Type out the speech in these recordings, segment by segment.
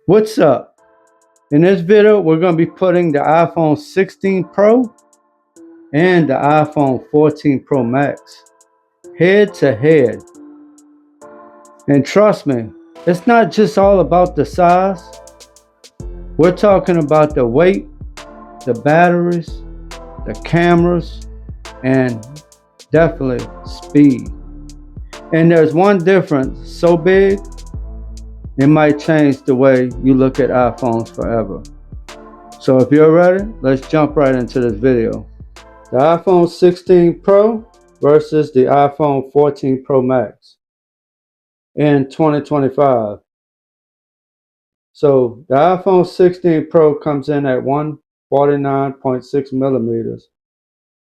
What's up? In this video, we're going to be putting the iPhone 16 Pro and the iPhone 14 Pro Max head to head. And trust me, it's not just all about the size. We're talking about the weight, the batteries, the cameras, and definitely speed. And there's one difference so big, it might change the way you look at iPhones forever. So if you're ready, let's jump right into this video. The iPhone 16 Pro versus the iPhone 14 Pro Max in 2025. So the iPhone 16 Pro comes in at 149.6 millimeters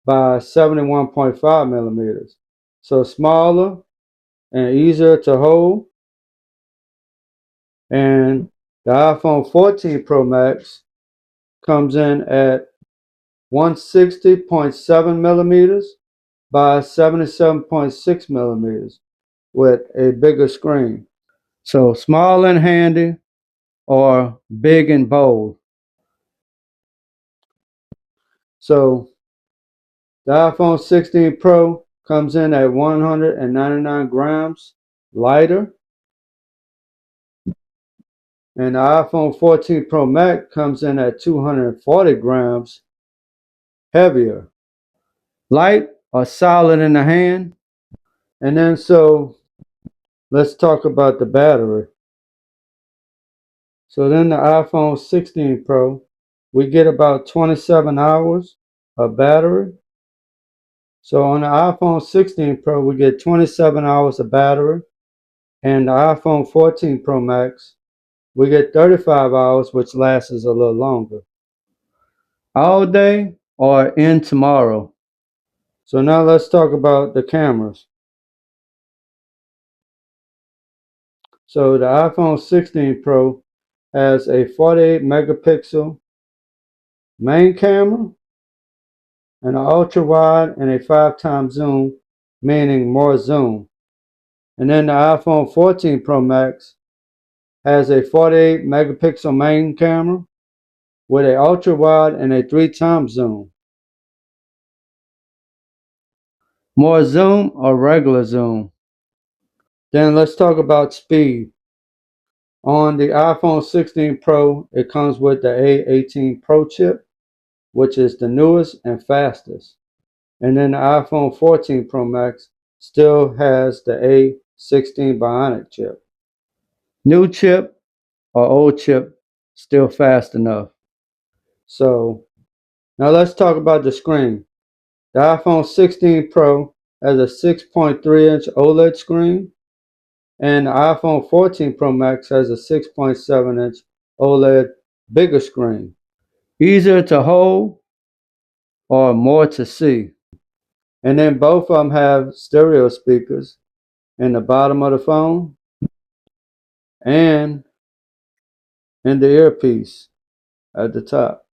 by 71.5 millimeters. So smaller and easier to hold. And the iPhone 14 Pro Max comes in at 160.7 millimeters by 77.6 millimeters with a bigger screen. So small and handy or big and bold. So the iPhone 16 Pro comes in at 199 grams lighter, and the iPhone 14 Pro Max comes in at 240 grams heavier. Light or solid in the hand. And then let's talk about the battery. So then the iPhone 16 Pro, we get about 27 hours of battery. So on the iPhone 16 Pro, we get 27 hours of battery. And the iPhone 14 Pro Max, we get 35 hours, which lasts a little longer. All day or in tomorrow. So now let's talk about the cameras. So the iPhone 16 Pro has a 48 megapixel main camera and an ultra wide and a 5x zoom, meaning more zoom. And then the iPhone 14 Pro Max has a 48 megapixel main camera with an ultra wide and a 3x zoom. More zoom or regular zoom? Then let's talk about speed. On the iPhone 16 Pro, it comes with the A18 Pro chip, which is the newest and fastest. And then the iPhone 14 Pro Max still has the A16 Bionic chip. New chip or old chip, still fast enough. So now let's talk about the screen. The iPhone 16 Pro has a 6.3-inch OLED screen, and the iPhone 14 Pro Max has a 6.7-inch OLED bigger screen. Easier to hold or more to see. And then both of them have stereo speakers in the bottom of the phone and in the earpiece at the top.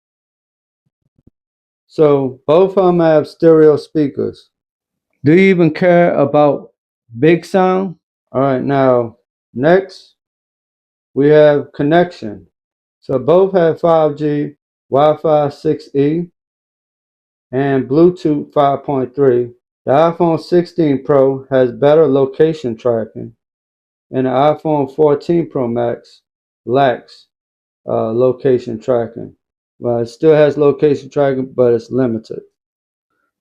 So both of them have stereo speakers. Do you even care about big sound? All right, now next we have connection. So both have 5G, Wi-Fi 6E, and Bluetooth 5.3. The iPhone 16 Pro has better location tracking, and the iPhone 14 Pro Max lacks location tracking. Well, it still has location tracking, but it's limited.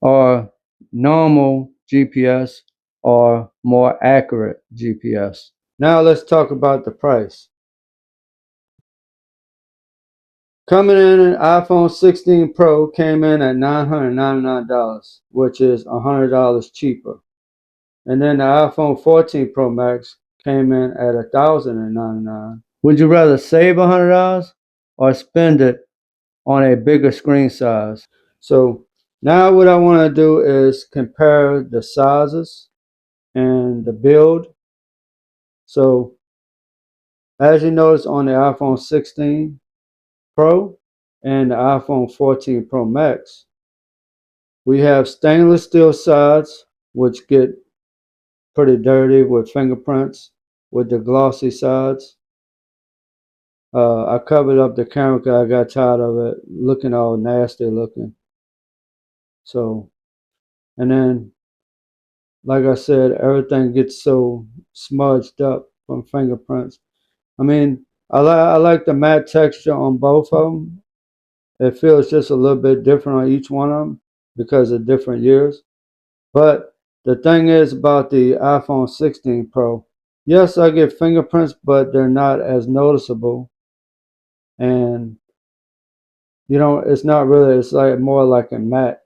Or normal GPS or more accurate GPS. Now let's talk about the price. Coming in, an iPhone 16 Pro came in at $999, which is $100 cheaper. And then the iPhone 14 Pro Max came in at $1,099. Would you rather save $100 or spend it on a bigger screen size? So now what I want to do is compare the sizes and the build. So as you notice on the iPhone 16 Pro and the iPhone 14 Pro Max, we have stainless steel sides, which get pretty dirty with fingerprints with the glossy sides. I covered up the camera because I got tired of it looking all nasty looking. So, and then, like I said, everything gets so smudged up from fingerprints. I mean, I like the matte texture on both of them. It feels just a little bit different on each one of them because of different years. But the thing is about the iPhone 16 Pro, yes, I get fingerprints, but they're not as noticeable. And it's not really. It's like more like a matte.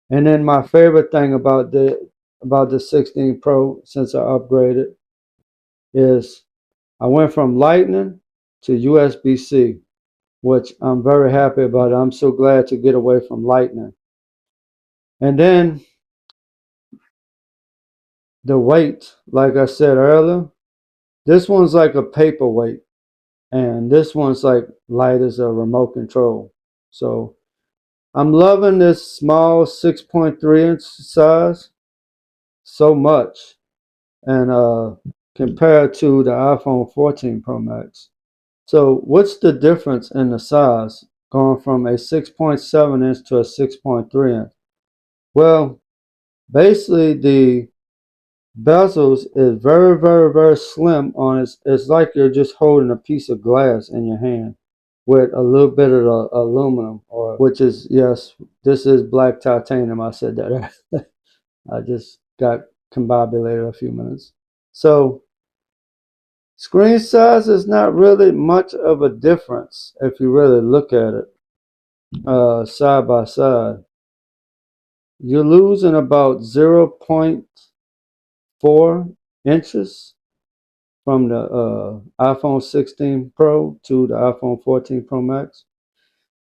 And then my favorite thing about the 16 Pro since I upgraded is I went from Lightning to USB-C, which I'm very happy about. I'm so glad to get away from Lightning. And then the weight, like I said earlier, this one's like a paperweight, and this one's like light as a remote control. So I'm loving this small 6.3-inch size so much, and compared to the iPhone 14 Pro Max. So what's the difference in the size going from a 6.7-inch to a 6.3-inch? Well, basically the bezels is very, very, very slim on it. It's like you're just holding a piece of glass in your hand with a little bit of aluminum, or which is, yes, this is black titanium. I said that. I just got combobulated a few minutes. So screen size is not really much of a difference if you really look at it side by side. You're losing about 0.4 inches from the iPhone 16 Pro to the iPhone 14 Pro Max.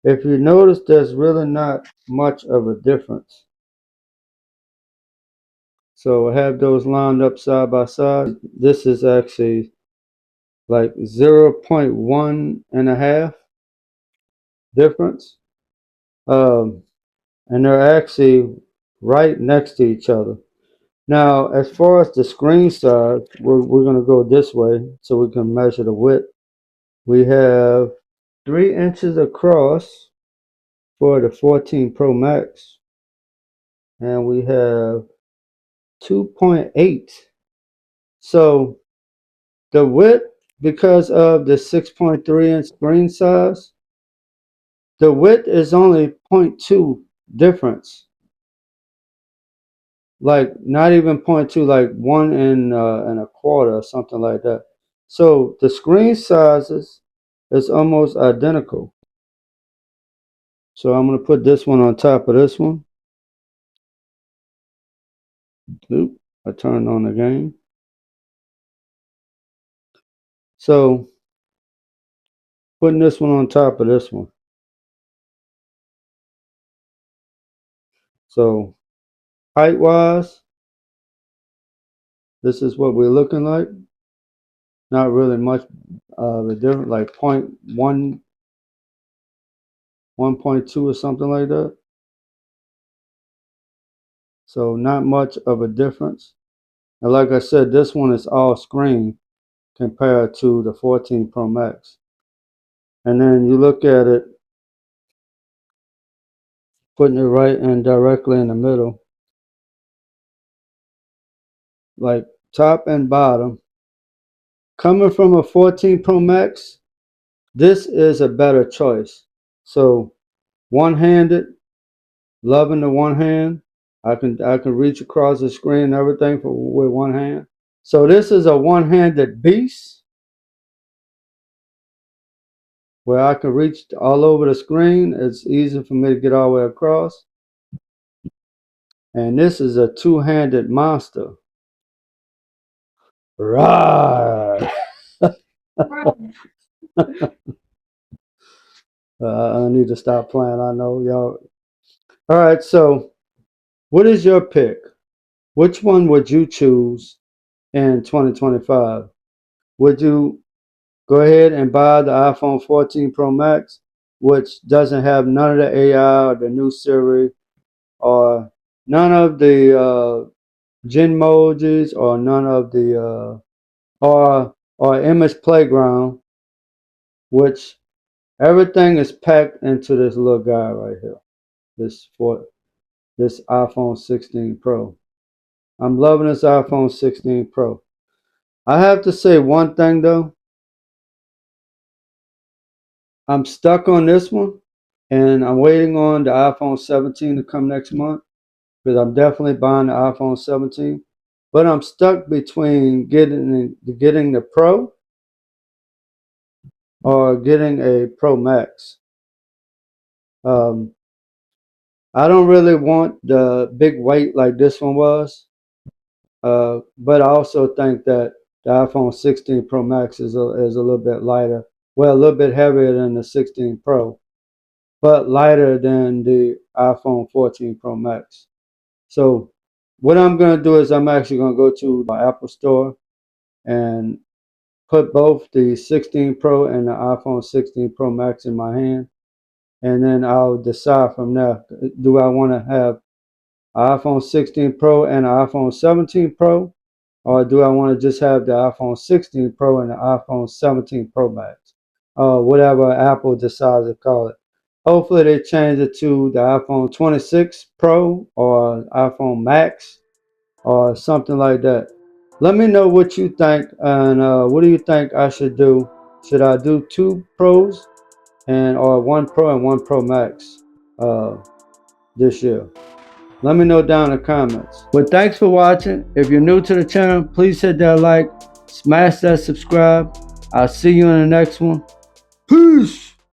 If you notice, there's really not much of a difference. So I have those lined up side by side. This is actually like 0.1 and a half difference. Um, and they're actually right next to each other. Now, as far as the screen size, we're going to go this way so we can measure the width. We have 3 inches across for the 14 Pro Max, and we have 2.8. So the width, because of the 6.3-inch screen size, the width is only 0.2 difference. Like not even 0.2, like 1 and a quarter or something like that. So the screen sizes is almost identical. So I'm going to put this one on top of this one. Oop, I turned on the game. So putting this one on top of this one. So height wise, this is what we're looking like. Not really much of a difference, like 0.1, 1.2 or something like that. So not much of a difference. And like I said, this one is all screen compared to the 14 Pro Max. And then you look at it, putting it right and directly in the middle, like top and bottom. Coming from a 14 Pro Max, this is a better choice. So one-handed, loving the one hand. I can reach across the screen and everything with one hand. So this is a one-handed beast where I can reach all over the screen. It's easy for me to get all the way across. And this is a two-handed monster. Right. I need to stop playing. I know y'all. All right. So, what is your pick? Which one would you choose in 2025? Would you go ahead and buy the iPhone 14 Pro Max, which doesn't have none of the AI or the new Siri or none of the Genmojis or none of the or Image Playground, which everything is packed into this little guy right here. This iPhone 16 Pro. I'm loving this iPhone 16 Pro. I have to say one thing though. I'm stuck on this one, and I'm waiting on the iPhone 17 to come next month because I'm definitely buying the iPhone 17. But I'm stuck between getting the Pro or getting a Pro Max. Um, I don't really want the big weight like this one was, but I also think that the iPhone 16 Pro Max is a little bit lighter. Well, a little bit heavier than the 16 Pro, but lighter than the iPhone 14 Pro Max. So what I'm going to do is I'm actually going to go to my Apple Store and put both the 16 Pro and the iPhone 16 Pro Max in my hand. And then I'll decide from there, do I want to have an iPhone 16 Pro and an iPhone 17 Pro? Or do I want to just have the iPhone 16 Pro and the iPhone 17 Pro Max? Whatever Apple decides to call it. Hopefully they change it to the iPhone 26 Pro or iPhone Max or something like that. Let me know what you think, and what do you think I should do? Should I do two Pros or one Pro and one Pro Max uh, this year? Let me know down in the comments. But thanks for watching. If you're new to the channel, please hit that like, smash that subscribe. I'll see you in the next one. Peace.